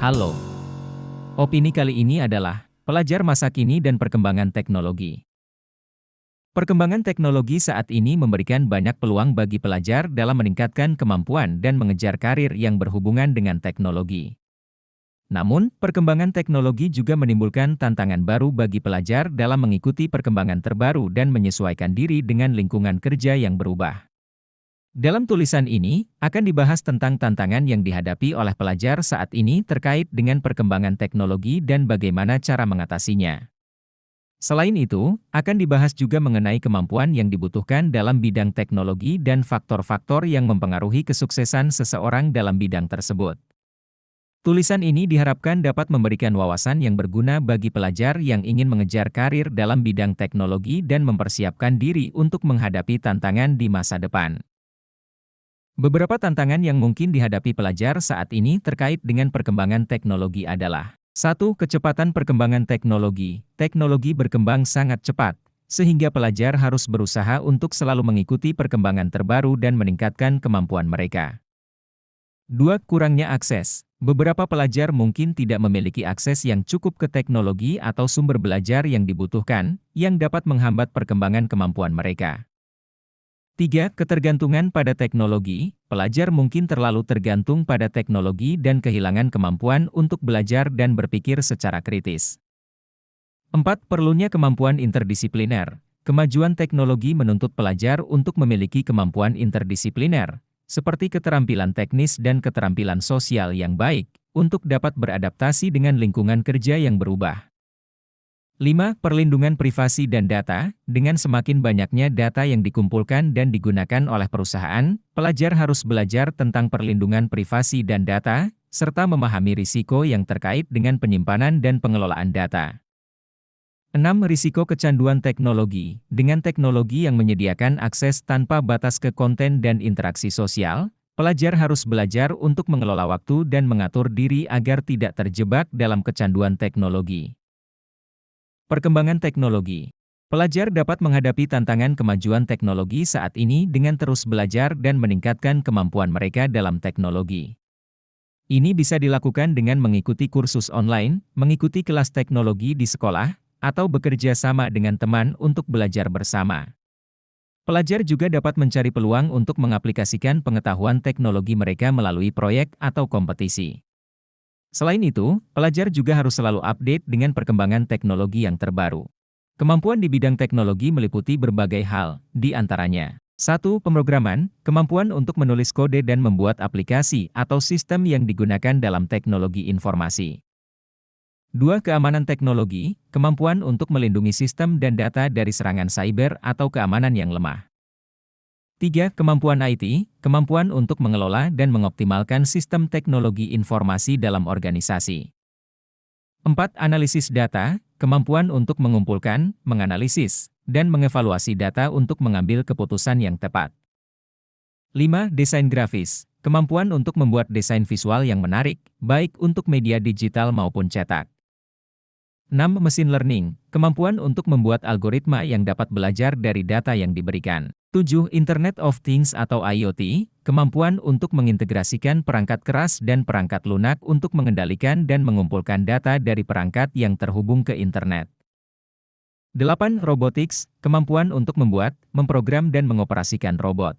Halo, opini kali ini adalah pelajar masa kini dan perkembangan teknologi. Perkembangan teknologi saat ini memberikan banyak peluang bagi pelajar dalam meningkatkan kemampuan dan mengejar karir yang berhubungan dengan teknologi. Namun, perkembangan teknologi juga menimbulkan tantangan baru bagi pelajar dalam mengikuti perkembangan terbaru dan menyesuaikan diri dengan lingkungan kerja yang berubah. Dalam tulisan ini, akan dibahas tentang tantangan yang dihadapi oleh pelajar saat ini terkait dengan perkembangan teknologi dan bagaimana cara mengatasinya. Selain itu, akan dibahas juga mengenai kemampuan yang dibutuhkan dalam bidang teknologi dan faktor-faktor yang mempengaruhi kesuksesan seseorang dalam bidang tersebut. Tulisan ini diharapkan dapat memberikan wawasan yang berguna bagi pelajar yang ingin mengejar karir dalam bidang teknologi dan mempersiapkan diri untuk menghadapi tantangan di masa depan. Beberapa tantangan yang mungkin dihadapi pelajar saat ini terkait dengan perkembangan teknologi adalah: 1. Kecepatan perkembangan teknologi. Teknologi berkembang sangat cepat, sehingga pelajar harus berusaha untuk selalu mengikuti perkembangan terbaru dan meningkatkan kemampuan mereka. 2. Kurangnya akses. Beberapa pelajar mungkin tidak memiliki akses yang cukup ke teknologi atau sumber belajar yang dibutuhkan, yang dapat menghambat perkembangan kemampuan mereka. 3. Ketergantungan pada teknologi. Pelajar mungkin terlalu tergantung pada teknologi dan kehilangan kemampuan untuk belajar dan berpikir secara kritis. 4. Perlunya kemampuan interdisipliner. Kemajuan teknologi menuntut pelajar untuk memiliki kemampuan interdisipliner, seperti keterampilan teknis dan keterampilan sosial yang baik, untuk dapat beradaptasi dengan lingkungan kerja yang berubah. 5. Perlindungan privasi dan data. Dengan semakin banyaknya data yang dikumpulkan dan digunakan oleh perusahaan, pelajar harus belajar tentang perlindungan privasi dan data, serta memahami risiko yang terkait dengan penyimpanan dan pengelolaan data. 6. Risiko kecanduan teknologi. Dengan teknologi yang menyediakan akses tanpa batas ke konten dan interaksi sosial, pelajar harus belajar untuk mengelola waktu dan mengatur diri agar tidak terjebak dalam kecanduan teknologi. Perkembangan teknologi. Pelajar dapat menghadapi tantangan kemajuan teknologi saat ini dengan terus belajar dan meningkatkan kemampuan mereka dalam teknologi. Ini bisa dilakukan dengan mengikuti kursus online, mengikuti kelas teknologi di sekolah, atau bekerja sama dengan teman untuk belajar bersama. Pelajar juga dapat mencari peluang untuk mengaplikasikan pengetahuan teknologi mereka melalui proyek atau kompetisi. Selain itu, pelajar juga harus selalu update dengan perkembangan teknologi yang terbaru. Kemampuan di bidang teknologi meliputi berbagai hal, di antaranya: 1. Pemrograman, kemampuan untuk menulis kode dan membuat aplikasi atau sistem yang digunakan dalam teknologi informasi. 2. Keamanan teknologi, kemampuan untuk melindungi sistem dan data dari serangan cyber atau keamanan yang lemah. 3. Kemampuan IT, kemampuan untuk mengelola dan mengoptimalkan sistem teknologi informasi dalam organisasi. 4. Analisis data, kemampuan untuk mengumpulkan, menganalisis, dan mengevaluasi data untuk mengambil keputusan yang tepat. 5. Desain grafis, kemampuan untuk membuat desain visual yang menarik, baik untuk media digital maupun cetak. 6. Machine learning, kemampuan untuk membuat algoritma yang dapat belajar dari data yang diberikan. 7. Internet of Things atau IoT, kemampuan untuk mengintegrasikan perangkat keras dan perangkat lunak untuk mengendalikan dan mengumpulkan data dari perangkat yang terhubung ke internet. 8. Robotics, kemampuan untuk membuat, memprogram dan mengoperasikan robot.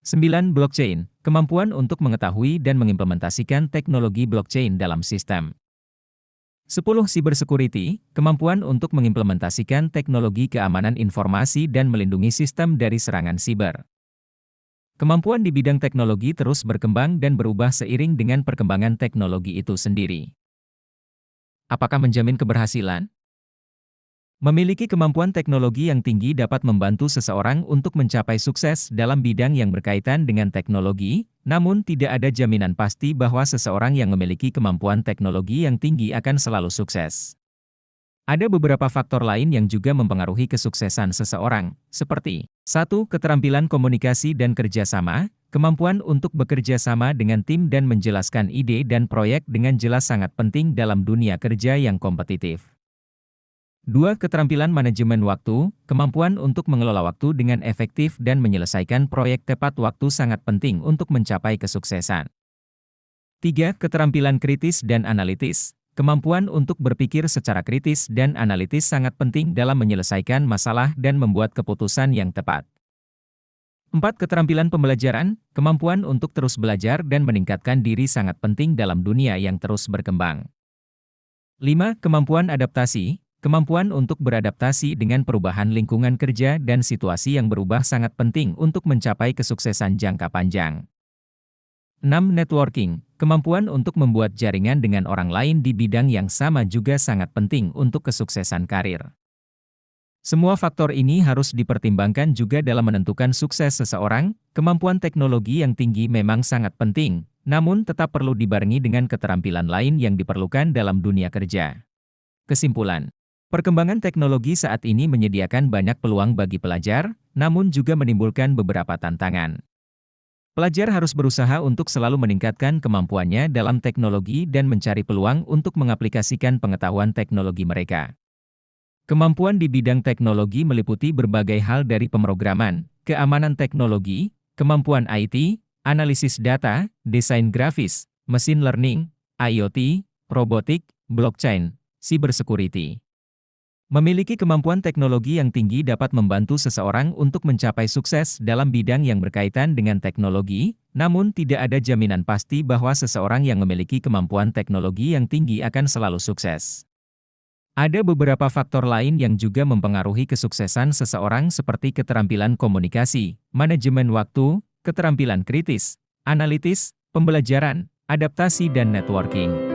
9. Blockchain, kemampuan untuk mengetahui dan mengimplementasikan teknologi blockchain dalam sistem. 10. Cybersecurity, kemampuan untuk mengimplementasikan teknologi keamanan informasi dan melindungi sistem dari serangan siber. Kemampuan di bidang teknologi terus berkembang dan berubah seiring dengan perkembangan teknologi itu sendiri. Apakah menjamin keberhasilan? Memiliki kemampuan teknologi yang tinggi dapat membantu seseorang untuk mencapai sukses dalam bidang yang berkaitan dengan teknologi, namun tidak ada jaminan pasti bahwa seseorang yang memiliki kemampuan teknologi yang tinggi akan selalu sukses. Ada beberapa faktor lain yang juga mempengaruhi kesuksesan seseorang, seperti: 1. Keterampilan komunikasi dan kerjasama, kemampuan untuk bekerja sama dengan tim dan menjelaskan ide dan proyek dengan jelas sangat penting dalam dunia kerja yang kompetitif. 2. Keterampilan manajemen waktu, kemampuan untuk mengelola waktu dengan efektif dan menyelesaikan proyek tepat waktu sangat penting untuk mencapai kesuksesan. 3. Keterampilan kritis dan analitis. Kemampuan untuk berpikir secara kritis dan analitis sangat penting dalam menyelesaikan masalah dan membuat keputusan yang tepat. 4. Keterampilan pembelajaran. Kemampuan untuk terus belajar dan meningkatkan diri sangat penting dalam dunia yang terus berkembang. 5. Kemampuan adaptasi. Kemampuan untuk beradaptasi dengan perubahan lingkungan kerja dan situasi yang berubah sangat penting untuk mencapai kesuksesan jangka panjang. 6. Networking. Kemampuan untuk membuat jaringan dengan orang lain di bidang yang sama juga sangat penting untuk kesuksesan karir. Semua faktor ini harus dipertimbangkan juga dalam menentukan sukses seseorang. Kemampuan teknologi yang tinggi memang sangat penting, namun tetap perlu dibarengi dengan keterampilan lain yang diperlukan dalam dunia kerja. Kesimpulan. Perkembangan teknologi saat ini menyediakan banyak peluang bagi pelajar, namun juga menimbulkan beberapa tantangan. Pelajar harus berusaha untuk selalu meningkatkan kemampuannya dalam teknologi dan mencari peluang untuk mengaplikasikan pengetahuan teknologi mereka. Kemampuan di bidang teknologi meliputi berbagai hal dari pemrograman, keamanan teknologi, kemampuan IT, analisis data, desain grafis, machine learning, IoT, robotik, blockchain, cybersecurity. Memiliki kemampuan teknologi yang tinggi dapat membantu seseorang untuk mencapai sukses dalam bidang yang berkaitan dengan teknologi, namun tidak ada jaminan pasti bahwa seseorang yang memiliki kemampuan teknologi yang tinggi akan selalu sukses. Ada beberapa faktor lain yang juga mempengaruhi kesuksesan seseorang seperti keterampilan komunikasi, manajemen waktu, keterampilan kritis, analitis, pembelajaran, adaptasi dan networking.